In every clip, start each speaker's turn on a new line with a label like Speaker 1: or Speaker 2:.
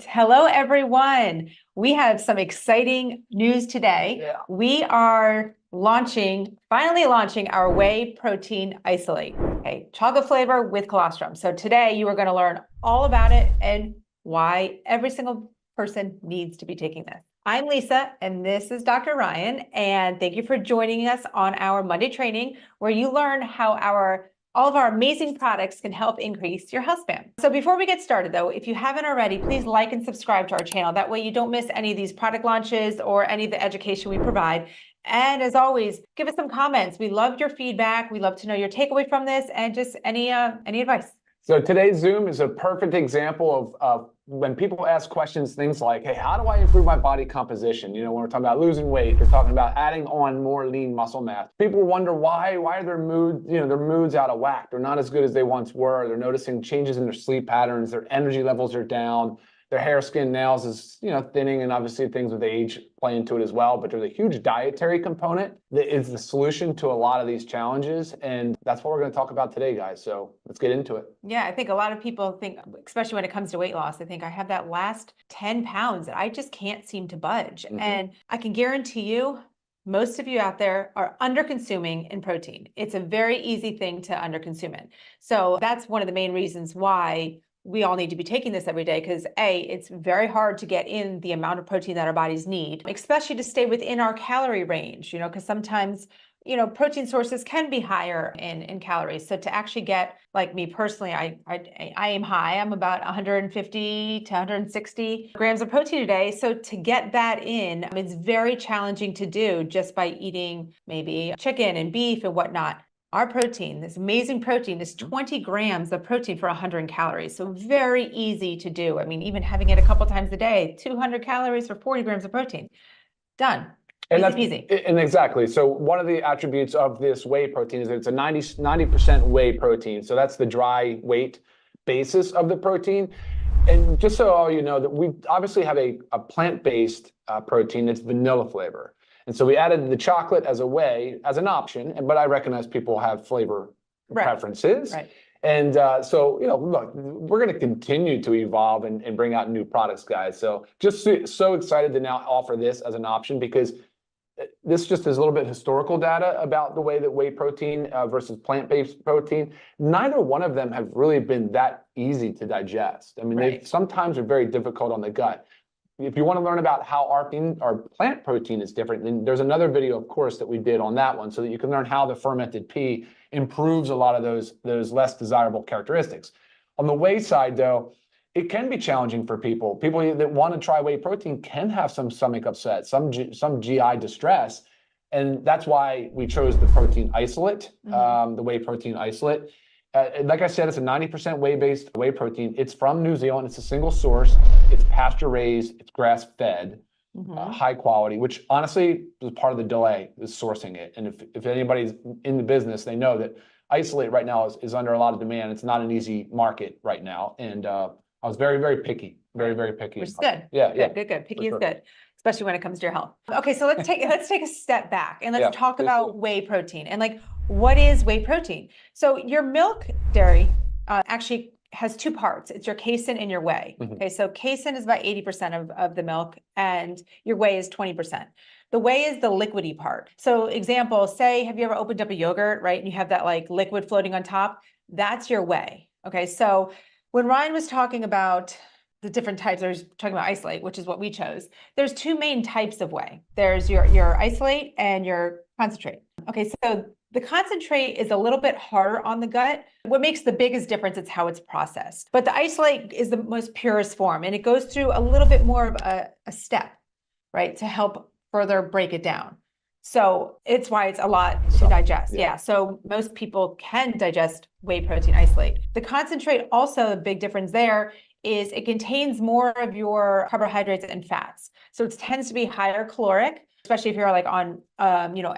Speaker 1: Hello, everyone. We have some exciting news today.
Speaker 2: Yeah.
Speaker 1: We are finally launching our whey protein isolate, okay, chocolate flavor with colostrum. So today you are going to learn all about it and why every single person needs to be taking this. I'm Lisa, and this is Dr. Ryan, and thank you for joining us on our Monday training, where you learn how all of our amazing products can help increase your health span. So before we get started though, if you haven't already, please like and subscribe to our channel. That way you don't miss any of these product launches or any of the education we provide. And as always, give us some comments. We love your feedback. We love to know your takeaway from this and just any advice.
Speaker 2: So today's Zoom is a perfect example of when people ask questions, things like, hey, how do I improve my body composition? You know, when we're talking about losing weight, we're talking about adding on more lean muscle mass. People wonder why are their moods out of whack? They're not as good as they once were. They're noticing changes in their sleep patterns. Their energy levels are down. Their hair, skin, nails is, thinning, and obviously things with age play into it as well. But there's a huge dietary component that is the solution to a lot of these challenges. And that's what we're going to talk about today, guys. So let's get into it.
Speaker 1: Yeah, I think a lot of people think, especially when it comes to weight loss, they think I have that last 10 pounds that I just can't seem to budge.
Speaker 2: Mm-hmm.
Speaker 1: And I can guarantee you, most of you out there are under-consuming in protein. It's a very easy thing to under-consume it. So that's one of the main reasons why we all need to be taking this every day, because it's very hard to get in the amount of protein that our bodies need, especially to stay within our calorie range, because sometimes, protein sources can be higher in calories. So to actually get, like me personally, I aim high. I'm about 150 to 160 grams of protein a day. So to get that in, it's very challenging to do just by eating maybe chicken and beef and whatnot. Our protein, this amazing protein, is 20 grams of protein for 100 calories. So very easy to do. I mean, even having it a couple times a day, 200 calories for 40 grams of protein. Done.
Speaker 2: And
Speaker 1: easy.
Speaker 2: And exactly. So one of the attributes of this whey protein is that it's a 90% whey protein. So that's the dry weight basis of the protein. And just so all you know, that we obviously have a plant-based protein that's vanilla flavor. And so we added the chocolate as a whey, as an option, but I recognize people have flavor preferences.
Speaker 1: Right.
Speaker 2: And so, look, we're going to continue to evolve and bring out new products, guys. So just so excited to now offer this as an option, because this just is a little bit historical data about the way that whey protein versus plant-based protein. Neither one of them have really been that easy to digest. I mean, they sometimes are very difficult on the gut. If you want to learn about how our plant protein is different, then there's another video, of course, that we did on that one, so that you can learn how the fermented pea improves a lot of those less desirable characteristics. On the whey side, though, it can be challenging for people. People that want to try whey protein can have some stomach upset, some GI distress, and that's why we chose the protein isolate, the whey protein isolate. Like I said, it's a 90% whey-based whey protein. It's from New Zealand. It's a single source. It's pasture-raised. It's grass-fed, high quality, which honestly was part of the delay, is sourcing it. And if anybody's in the business, they know that isolate right now is under a lot of demand. It's not an easy market right now. And I was very, very picky, very, very picky.
Speaker 1: Which is good.
Speaker 2: Yeah.
Speaker 1: Good. Picky is good, especially when it comes to your health. Okay, so let's take a step back and let's talk about whey protein and what is whey protein? So your milk dairy actually has two parts. It's your casein and your whey. Okay, so casein is about 80% of the milk and your whey is 20%. The whey is the liquidy part. So example, say, have you ever opened up a yogurt, right? And you have that liquid floating on top? That's your whey. Okay, so when Ryan was talking about the different types, there's talking about isolate, which is what we chose. There's two main types of whey. There's your isolate and your concentrate. Okay, so the concentrate is a little bit harder on the gut. What makes the biggest difference is how it's processed. But the isolate is the most purest form, and it goes through a little bit more of a step, right, to help further break it down. So it's why it's a lot to digest. Yeah. So most people can digest whey protein isolate. The concentrate, also a big difference there is it contains more of your carbohydrates and fats. So it tends to be higher caloric, especially if you're on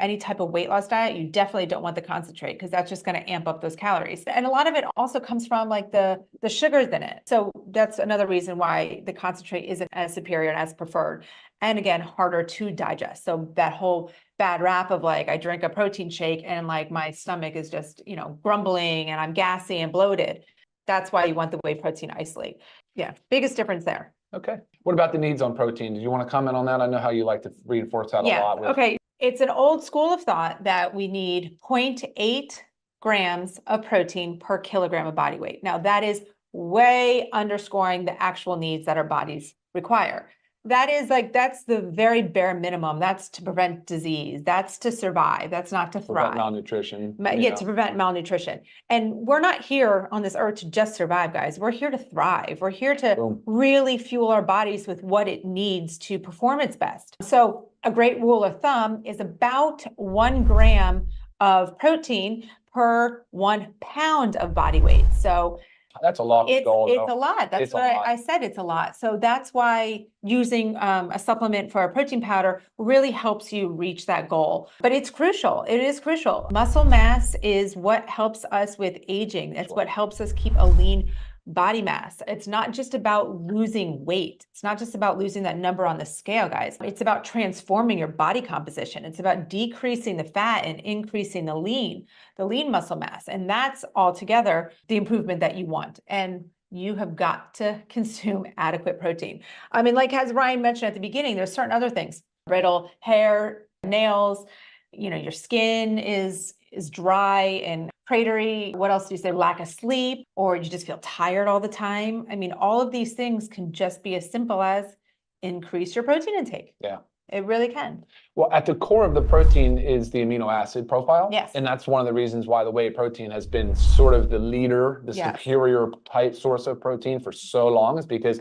Speaker 1: any type of weight loss diet. You definitely don't want the concentrate, because that's just going to amp up those calories. And a lot of it also comes from the sugars in it. So that's another reason why the concentrate isn't as superior and as preferred. And again, harder to digest. So that whole bad rap of I drink a protein shake and my stomach is just, grumbling and I'm gassy and bloated. That's why you want the whey protein isolate. Yeah, biggest difference there.
Speaker 2: Okay. What about the needs on protein? Did you want to comment on that? I know how you like to reinforce that a lot.
Speaker 1: Okay. It's an old school of thought that we need 0.8 grams of protein per kilogram of body weight. Now, that is way underscoring the actual needs that our bodies require. That is that's the very bare minimum. That's to prevent disease. That's to survive. That's not to thrive.
Speaker 2: Prevent malnutrition.
Speaker 1: To prevent malnutrition. And we're not here on this earth to just survive, guys. We're here to thrive. We're here to really fuel our bodies with what it needs to perform its best. So a great rule of thumb is about 1 gram of protein per 1 pound of body weight. So
Speaker 2: that's a lot of gold.
Speaker 1: It's a lot. That's what I said. It's a lot. So that's why using a supplement for a protein powder really helps you reach that goal. But it's crucial. It is crucial. Muscle mass is what helps us with aging. It's what helps us keep a lean body mass. It's not just about losing weight. It's not just about losing that number on the scale, guys. It's about transforming your body composition. It's about decreasing the fat and increasing the lean muscle mass. And that's altogether the improvement that you want. And you have got to consume adequate protein. I mean, like as Ryan mentioned at the beginning, there's certain other things, brittle hair, nails, your skin is dry and cratery. What else do you say? Lack of sleep, or you just feel tired all the time. I mean, all of these things can just be as simple as increase your protein intake.
Speaker 2: Yeah.
Speaker 1: It really can.
Speaker 2: Well, at the core of the protein is the amino acid profile.
Speaker 1: Yes.
Speaker 2: And that's one of the reasons why the whey protein has been sort of the leader, the superior type source of protein for so long, is because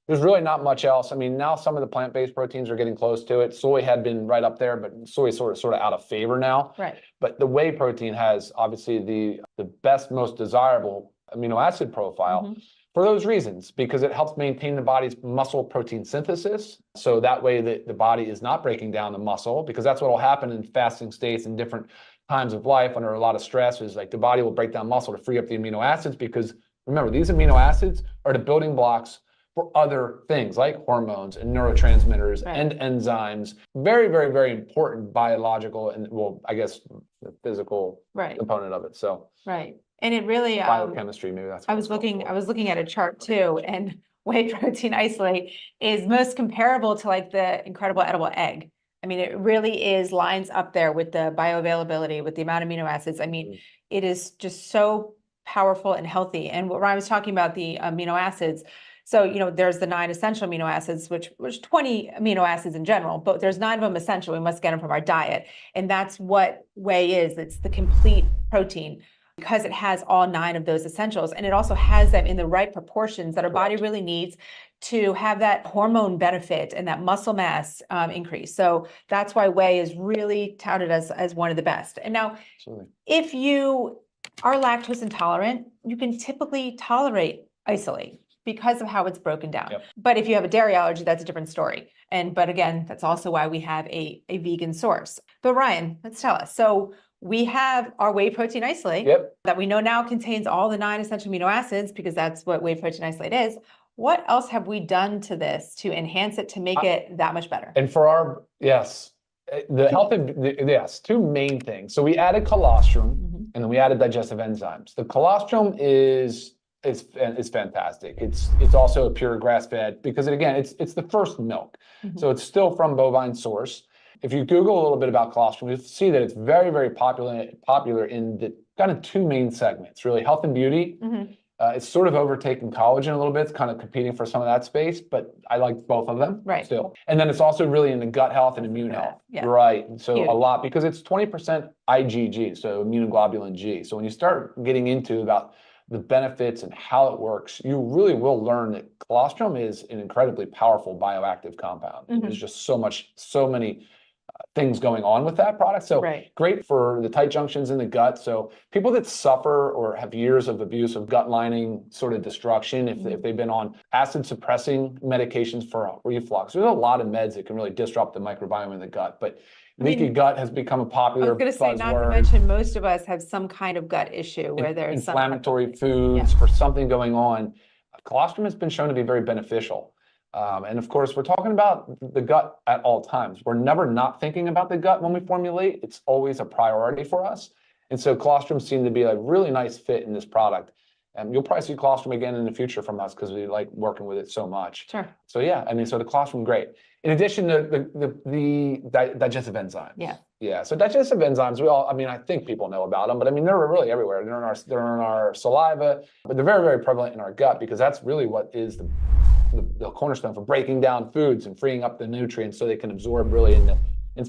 Speaker 2: there's really not much else. I mean, now some of the plant-based proteins are getting close to it. Soy had been right up there, but soy is sort of out of favor now.
Speaker 1: Right.
Speaker 2: But the whey protein has obviously the best, most desirable amino acid profile for those reasons, because it helps maintain the body's muscle protein synthesis. So that way the body is not breaking down the muscle, because that's what will happen in fasting states and different times of life under a lot of stress, is like the body will break down muscle to free up the amino acids, because remember, these amino acids are the building blocks for other things like hormones and neurotransmitters and enzymes. Very, very, very important biological and, well, I guess the physical component of it. So
Speaker 1: and it really
Speaker 2: biochemistry, maybe that's what
Speaker 1: I was looking at a chart too, and whey protein isolate is most comparable to like the incredible edible egg. I mean, it really is lines up there with the bioavailability, with the amount of amino acids. I mean, it is just so powerful and healthy. And what Ryan was talking about, the amino acids. So, there's the 9 essential amino acids, which 20 amino acids in general, but there's 9 of them essential. We must get them from our diet. And that's what whey is. It's the complete protein, because it has all 9 of those essentials. And it also has them in the right proportions that our body really needs to have that hormone benefit and that muscle mass increase. So that's why whey is really touted as one of the best. And now, if you are lactose intolerant, you can typically tolerate isolate because of how it's broken down. But if you have a dairy allergy, that's a different story. But again, that's also why we have a vegan source. But Ryan, let's tell us. So we have our whey protein isolate that we know now contains all the 9 essential amino acids, because that's what whey protein isolate is. What else have we done to this to enhance it, to make it that much better?
Speaker 2: And for our, the health of, 2 main things. So we added colostrum and then we added digestive enzymes. The colostrum is fantastic. It's also a pure grass-fed, because it's the first milk. So it's still from bovine source. If you Google a little bit about colostrum, you'll see that it's very, very popular in the kind of 2 main segments, really health and beauty. It's sort of overtaken collagen a little bit. It's kind of competing for some of that space, but I like both of them still. And then it's also really in the gut health and immune health. So a lot, because it's 20% IgG, so immunoglobulin G. So when you start getting into about the benefits and how it works, you really will learn that colostrum is an incredibly powerful bioactive compound. There's just so many things going on with that product. So great for the tight junctions in the gut. So people that suffer or have years of abuse of gut lining sort of destruction, if they've been on acid suppressing medications for reflux, there's a lot of meds that can really disrupt the microbiome in the gut. But leaky gut has become a popular buzzword.
Speaker 1: I was going to say, not to mention, most of us have some kind of gut issue where there's
Speaker 2: inflammatory foods or something going on. Colostrum has been shown to be very beneficial. And of course, we're talking about the gut at all times. We're never not thinking about the gut when we formulate. It's always a priority for us. And so colostrum seemed to be a really nice fit in this product. You'll probably see colostrum again in the future from us because we like working with it so much.
Speaker 1: Sure.
Speaker 2: So yeah, I mean, so the colostrum, great. In addition to the digestive enzymes.
Speaker 1: Yeah.
Speaker 2: Yeah. So digestive enzymes, I mean, I think people know about them, but I mean, they're really everywhere. They're in our saliva, but they're very, very prevalent in our gut because that's really what is the cornerstone for breaking down foods and freeing up the nutrients so they can absorb really in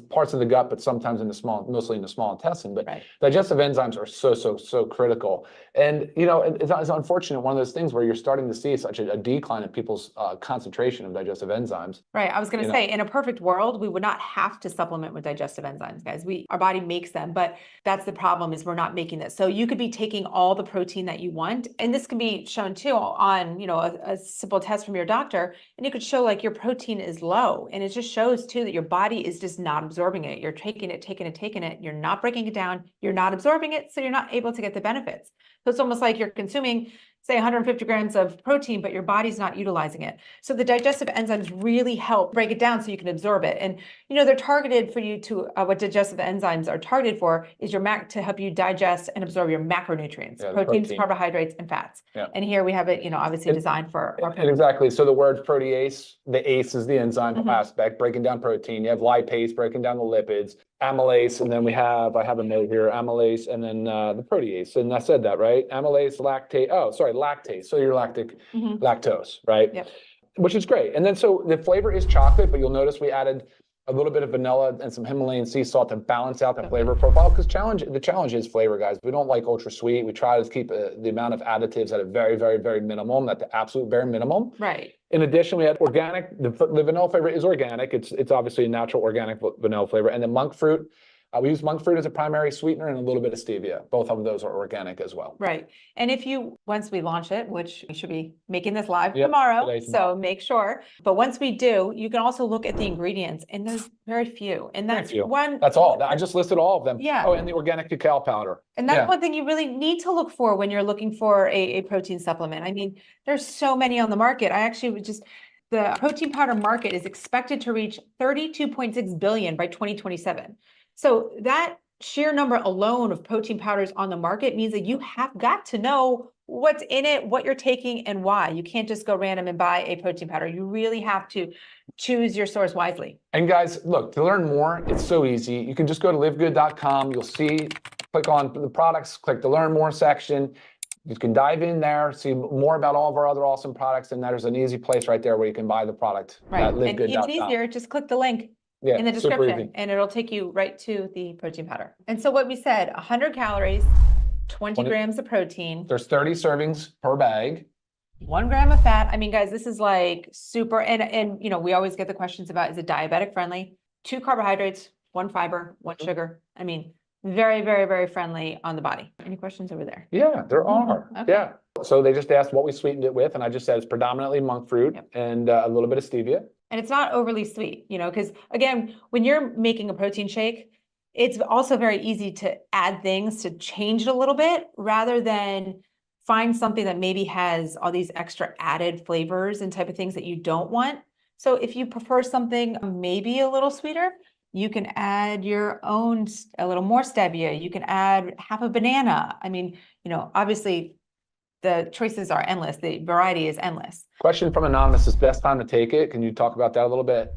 Speaker 2: parts of the gut, but sometimes mostly in the small intestine. But digestive enzymes are so critical. And, you know, it's unfortunate, one of those things where you're starting to see such a decline in people's concentration of digestive enzymes.
Speaker 1: Right. I was going to say, in a perfect world, we would not have to supplement with digestive enzymes, guys. Our body makes them, but that's the problem, is we're not making this. So you could be taking all the protein that you want, and this can be shown too on, you know, a simple test from your doctor, and you could show like your protein is low, and it just shows too that your body is just not absorbing it. You're taking it. You're not breaking it down. You're not absorbing it. So you're not able to get the benefits. So it's almost like you're consuming, say, 150 grams of protein, but your body's not utilizing it. So the digestive enzymes really help break it down so you can absorb it. And, you know, they're targeted for you to, what digestive enzymes are targeted for is to help you digest and absorb your macronutrients, proteins, carbohydrates, and fats. Yeah. And here we have it, you know, obviously designed for our protein.
Speaker 2: Exactly. So the word protease, the ACE is the enzyme aspect, breaking down protein. You have lipase, breaking down the lipids, amylase, and then I have a note here, amylase, and then the protease. And I said that, right? Amylase, lactase, so your lactose, right?
Speaker 1: Yep.
Speaker 2: Which is great. And then so the flavor is chocolate, but you'll notice we added a little bit of vanilla and some Himalayan sea salt to balance out the flavor profile, because the challenge is flavor, guys. We don't like ultra sweet. We try to keep the amount of additives at a very, very, very minimum, at the absolute bare minimum.
Speaker 1: Right.
Speaker 2: In addition, we had organic. The vanilla flavor is organic. It's obviously a natural organic vanilla flavor. And then monk fruit. We use monk fruit as a primary sweetener and a little bit of stevia. Both of those are organic as well.
Speaker 1: Right. And once we launch it, which we should be making this live tomorrow, so make sure. But once we do, you can also look at the ingredients, and there's very few. And that's
Speaker 2: That's all. I just listed all of them.
Speaker 1: Yeah.
Speaker 2: Oh, and the organic cacao powder.
Speaker 1: And that's one thing you really need to look for when you're looking for a protein supplement. I mean, there's so many on the market. The protein powder market is expected to reach 32.6 billion by 2027. So that sheer number alone of protein powders on the market means that you have got to know what's in it, what you're taking, and why. You can't just go random and buy a protein powder. You really have to choose your source wisely.
Speaker 2: And guys, look, to learn more, it's so easy. You can just go to livegood.com. You'll see, click on the products, click the learn more section. You can dive in there, see more about all of our other awesome products, and there's an easy place right there where you can buy the product.
Speaker 1: Right, and even easier, just click the link in the description, and it'll take you right to the protein powder. And so what we said, 100 calories, 20 grams of protein.
Speaker 2: There's 30 servings per bag.
Speaker 1: 1 gram of fat. I mean, guys, this is like super, and you know, we always get the questions about, is it diabetic friendly? 2 carbohydrates, 1 fiber, 1 sugar. I mean, very, very, very friendly on the body. Any questions over there?
Speaker 2: Yeah, there are. Okay. Yeah. So they just asked what we sweetened it with, and I just said it's predominantly monk fruit and a little bit of stevia.
Speaker 1: And it's not overly sweet, you know, because again, when you're making a protein shake, it's also very easy to add things to change it a little bit rather than find something that maybe has all these extra added flavors and type of things that you don't want. So if you prefer something maybe a little sweeter, you can add your own, a little more stevia. You can add half a banana. I mean, you know, obviously the choices are endless. The variety is endless.
Speaker 2: Question from Anonymous, is best time to take it? Can you talk about that a little bit?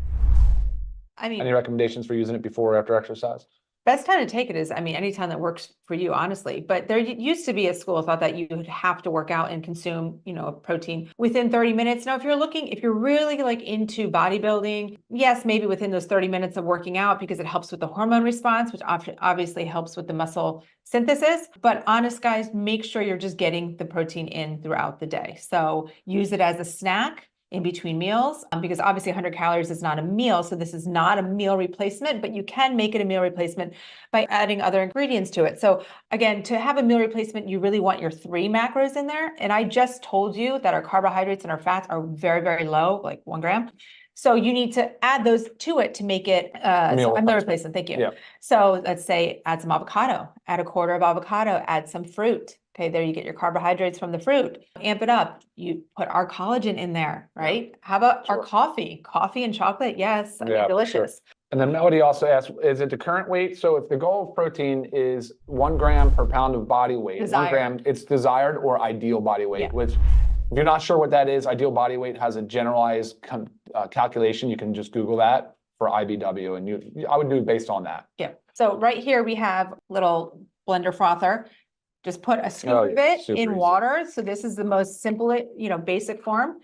Speaker 1: I mean,
Speaker 2: any recommendations for using it before or after exercise?
Speaker 1: Best time to take it is, I mean, anytime that works for you, honestly. But there used to be a school of thought that you would have to work out and consume, you know, protein within 30 minutes. Now, if you're really like into bodybuilding, yes, maybe within those 30 minutes of working out, because it helps with the hormone response, which obviously helps with the muscle synthesis. But honest, guys, make sure you're just getting the protein in throughout the day. So use it as a snack in between meals, because obviously 100 calories is not a meal. So this is not a meal replacement, but you can make it a meal replacement by adding other ingredients to it. So again, to have a meal replacement, you really want your 3 macros in there. And I just told you that our carbohydrates and our fats are very, very low, like 1 gram. So you need to add those to it to make it a meal replacement. Thank you. Yeah. So let's say add some avocado, add a quarter of avocado, add some fruit. Okay, there you get your carbohydrates from the fruit. Amp it up. You put our collagen in there, right? How about our coffee? Coffee and chocolate, yes, delicious.
Speaker 2: And then Melody also asked, is it the current weight? So if the goal of protein is 1 gram per pound of body weight,
Speaker 1: Desired.
Speaker 2: 1 gram, it's desired or ideal body weight, which if you're not sure what that is, ideal body weight has a generalized calculation. You can just Google that for IBW, and I would do it based on that.
Speaker 1: Yeah. So right here we have little blender frother. Just put a scoop of it in water. So this is the most simple, basic form.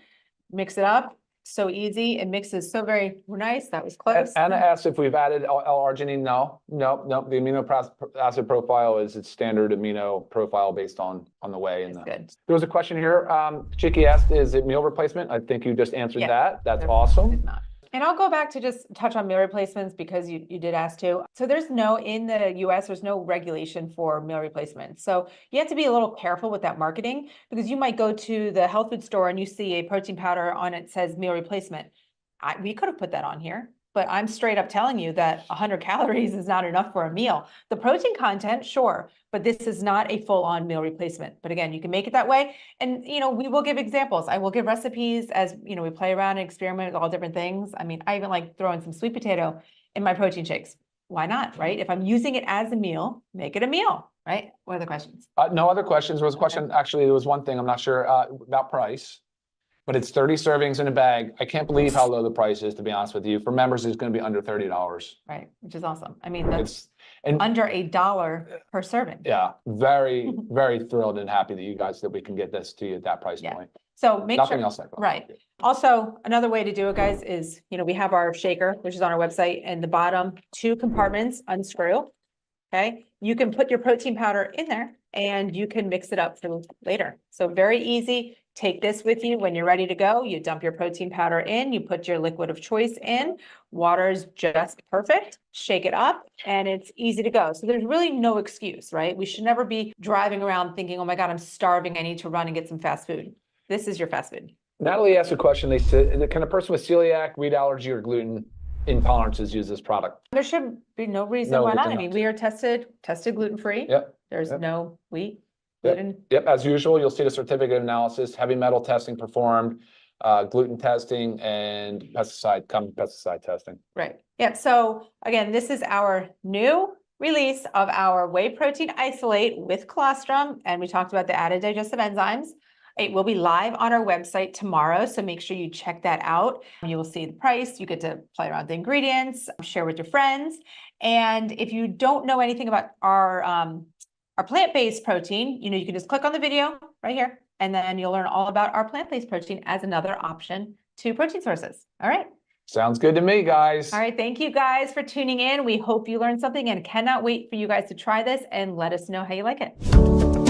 Speaker 1: Mix it up. So easy. It mixes so very nice. That was close.
Speaker 2: Anna asked if we've added L-arginine. No. The amino acid profile is its standard amino profile based on the whey. And
Speaker 1: good.
Speaker 2: There was a question here. Chicky asked, is it meal replacement? I think you just answered that. That's awesome.
Speaker 1: It's not. And I'll go back to just touch on meal replacements because you did ask too. So in the US, there's no regulation for meal replacements. So you have to be a little careful with that marketing because you might go to the health food store and you see a protein powder on it says meal replacement. We could have put that on here, but I'm straight up telling you that 100 calories is not enough for a meal. The protein content, sure, but this is not a full-on meal replacement. But again, you can make it that way. And, we will give examples. I will give recipes as, we play around and experiment with all different things. I mean, I even like throwing some sweet potato in my protein shakes. Why not, right? If I'm using it as a meal, make it a meal, right? What are the questions?
Speaker 2: No other questions. There was a question, actually, there was one thing, I'm not sure about price. But it's 30 servings in a bag. I can't believe how low the price is, to be honest with you. For members, it's going to be under $30.
Speaker 1: Right, which is awesome. I mean, that's under $1 per serving.
Speaker 2: Yeah, very, very thrilled and happy that we can get this to you at that price point.
Speaker 1: So make
Speaker 2: Nothing
Speaker 1: sure,
Speaker 2: else like that.
Speaker 1: Right. Also, another way to do it, guys, is, we have our shaker, which is on our website, and the bottom 2 compartments unscrew. Okay, you can put your protein powder in there and you can mix it up for later. So very easy. Take this with you when you're ready to go. You dump your protein powder in, you put your liquid of choice in, water is just perfect, shake it up, and it's easy to go. So there's really no excuse, right? We should never be driving around thinking, oh my God, I'm starving, I need to run and get some fast food. This is your fast food.
Speaker 2: Natalie asked a question. They said, can a person with celiac, wheat allergy, or gluten intolerances use this product?
Speaker 1: There should be no reason why not. I mean, we are tested gluten-free.
Speaker 2: Yep.
Speaker 1: There's no wheat.
Speaker 2: Yep, as usual, you'll see the certificate of analysis, heavy metal testing performed, gluten testing, and pesticide testing.
Speaker 1: Right. Yep. So again, this is our new release of our whey protein isolate with colostrum, and we talked about the added digestive enzymes. It will be live on our website tomorrow, so make sure you check that out. You will see the price. You get to play around with the ingredients, share with your friends, and if you don't know anything about our plant-based protein, you can just click on the video right here, and then you'll learn all about our plant-based protein as another option to protein sources. All right.
Speaker 2: Sounds good to me, guys.
Speaker 1: All right. Thank you guys for tuning in. We hope you learned something and cannot wait for you guys to try this and let us know how you like it.